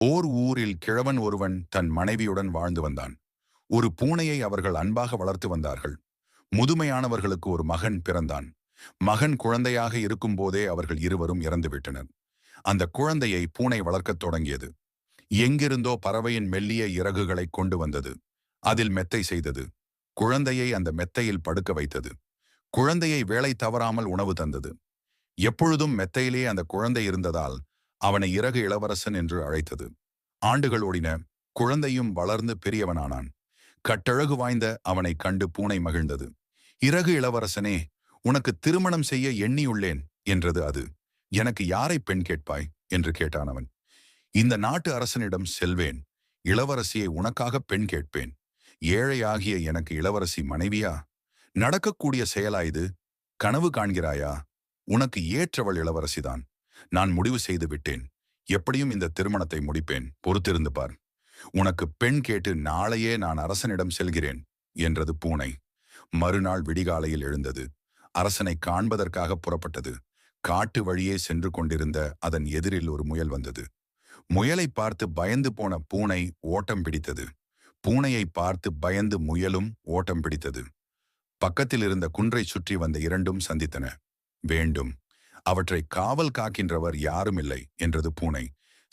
ஓர் ஊரில் கிழவன் ஒருவன் தன் மனைவியுடன் வாழ்ந்து வந்தான். ஒரு பூனையை அவர்கள் அன்பாக வளர்த்து வந்தார்கள். முதுமையானவர்களுக்கு ஒரு மகன் பிறந்தான். மகன் குழந்தையாக இருக்கும்போதே அவர்கள் இருவரும் இறந்துவிட்டனர். அந்த குழந்தையை பூனை வளர்க்கத் தொடங்கியது. எங்கிருந்தோ பறவையின் மெல்லிய இறகுகளை கொண்டு வந்தது. அதில் மெத்தை செய்தது. குழந்தையை அந்த மெத்தையில் படுக்க வைத்தது. குழந்தையை வேலை தவறாமல் உணவு தந்தது. எப்பொழுதும் மெத்தையிலே அந்த குழந்தை இருந்ததால் அவனை இறகு இளவரசன் என்று அழைத்தது. ஆண்டுகள் ஓடின. குழந்தையும் வளர்ந்து பெரியவனானான். கட்டழகு வாய்ந்த அவனை கண்டு பூனை மகிழ்ந்தது. இறகு இளவரசனே, உனக்கு திருமணம் செய்ய எண்ணியுள்ளேன் என்றது அது. எனக்கு யாரை பெண் கேட்பாய் என்று கேட்டான் அவன். இந்த நாட்டு அரசனிடம் செல்வேன். இளவரசியை உனக்காக பெண் கேட்பேன். ஏழையாகிய எனக்கு இளவரசி மனைவியா? நடக்கக்கூடிய செயலா இது? கனவு காண்கிறாயா? உனக்கு ஏற்றவள் இளவரசிதான். நான் முடிவு செய்து விட்டேன். எப்படியும் இந்த திருமணத்தை முடிப்பேன். பொறுத்திருந்து பார். உனக்கு பெண் கேட்டு நாளையே நான் அரசனிடம் செல்கிறேன் என்றது பூனை. மறுநாள் விடிகாலையில் எழுந்தது. அரசனை காண்பதற்காக புறப்பட்டது. காட்டு வழியே சென்று கொண்டிருந்த அதன் எதிரில் ஒரு முயல் வந்தது. முயலை பார்த்து பயந்து போன பூனை ஓட்டம் பிடித்தது. பூனையை பார்த்து பயந்து முயலும் ஓட்டம் பிடித்தது. பக்கத்தில் இருந்த குன்றை சுற்றி வந்த இரண்டும் சந்தித்தன. வேண்டும், அவற்றை காவல் காக்கின்றவர் யாரும் இல்லை என்றது பூனை.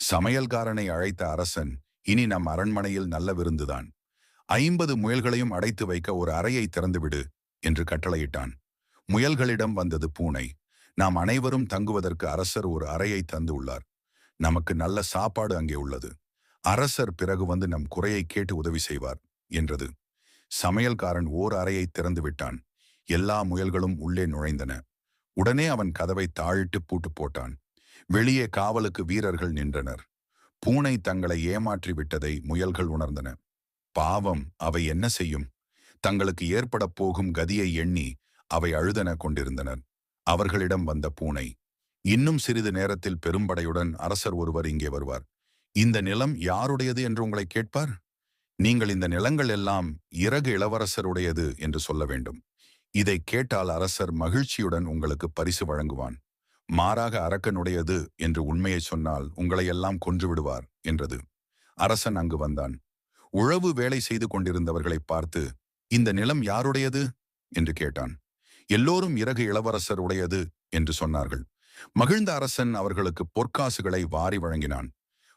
சமையல்காரனை அழைத்த அரசன், இனி நம் அரண்மனையில் நல்ல விருந்துதான். 50 முயல்களையும் அடைத்து வைக்க ஒரு அறையை திறந்துவிடு என்று கட்டளையிட்டான். முயல்களிடம் வந்தது பூனை. நாம் அனைவரும் தங்குவதற்கு அரசர் ஒரு அறையை தந்து உள்ளார். நமக்கு நல்ல சாப்பாடு அங்கே உள்ளது. அரசர் பிறகு வந்து நம் குறையை கேட்டு உதவி செய்வார் என்றது. சமையல்காரன் ஓர் அறையை திறந்து விட்டான். எல்லா முயல்களும் உள்ளே நுழைந்தன. உடனே அவன் கதவை தாழிட்டு பூட்டு போட்டான். வெளியே காவலுக்கு வீரர்கள் நின்றனர். பூனை தங்களை ஏமாற்றி விட்டதை முயல்கள் உணர்ந்தன. பாவம், அவை என்ன செய்யும்? தங்களுக்கு ஏற்பட போகும் கதியை எண்ணி அவை அழுதன கொண்டிருந்தனர். அவர்களிடம் வந்த பூனை, இன்னும் சிறிது நேரத்தில் பெரும்படையுடன் அரசர் ஒருவர் இங்கே வருவார். இந்த நிலம் யாருடையது என்று உங்களை கேட்பார். நீங்கள் இந்த நிலங்கள் எல்லாம் இறகு இளவரசருடையது என்று சொல்ல வேண்டும். இதை கேட்டால் அரசர் மகிழ்ச்சியுடன் உங்களுக்கு பரிசு வழங்குவான். மாறாக அரக்கனுடையது என்று உண்மையை சொன்னால் உங்களை எல்லாம் கொன்று விடுவார் என்றது. அரசன் அங்கு வந்தான். உழவு வேலை செய்து கொண்டிருந்தவர்களை பார்த்து, இந்த நிலம் யாருடையது என்று கேட்டான். எல்லோரும் இறகு இளவரசர் உடையது என்று சொன்னார்கள். மகிழ்ந்த அரசன் அவர்களுக்கு பொற்காசுகளை வாரி வழங்கினான்.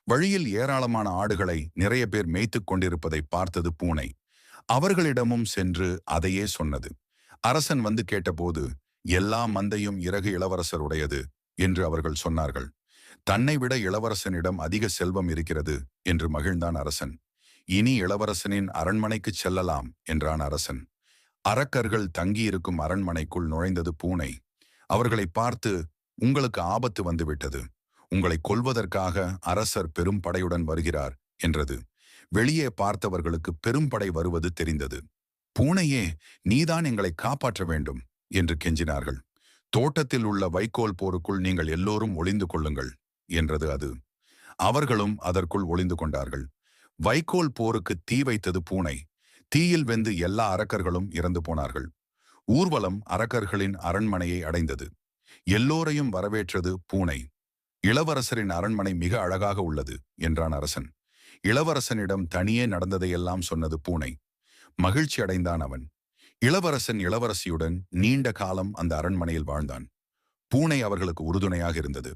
வழியில் ஏராளமான ஆடுகளை நிறைய பேர் மேய்த்துக் கொண்டிருப்பதை பார்த்தது பூனை. அவர்களிடமும் சென்று அதையே சொன்னது. அரசன் வந்து கேட்டபோது, எல்லா மந்தையும் இறகு இளவரசருடையது என்று அவர்கள் சொன்னார்கள். தன்னை விட இளவரசனிடம் அதிக செல்வம் இருக்கிறது என்று மகிழ்ந்தான் அரசன். இனி இளவரசனின் அரண்மனைக்கு செல்லலாம் என்றான் அரசன். அரக்கர்கள் தங்கியிருக்கும் அரண்மனைக்குள் நுழைந்தது பூனை. அவர்களை பார்த்து, உங்களுக்கு ஆபத்து வந்துவிட்டது. உங்களை கொல்வதற்காக அரசர் பெரும் படையுடன் வருகிறார் என்றது. வெளியே பார்த்தவர்களுக்கு பெரும்படை வருவது தெரிந்தது. பூனையே, நீதான் எங்களை காப்பாற்ற வேண்டும் என்று கெஞ்சினார்கள். தோட்டத்தில் உள்ள வைக்கோல் போருக்குள் நீங்கள் எல்லோரும் ஒளிந்து கொள்ளுங்கள் என்றது அது. அவர்களும் அதற்குள் ஒளிந்து கொண்டார்கள். வைக்கோல் போருக்கு தீ வைத்தது பூனை. தீயில் வெந்து எல்லா அரக்கர்களும் இறந்து போனார்கள். ஊர்வலம் அரக்கர்களின் அரண்மனையை அடைந்தது. எல்லோரையும் வரவேற்றது பூனை. இளவரசரின் அரண்மனை மிக அழகாக உள்ளது என்றான் அரசன். இளவரசனிடம் தனியே நடந்ததையெல்லாம் சொன்னது பூனை. மகிழ்ச்சி அடைந்தான் அவன். இளவரசன் இளவரசியுடன் நீண்ட காலம் அந்த அரண்மனையில் வாழ்ந்தான். பூனை அவர்களுக்கு உறுதுணையாக இருந்தது.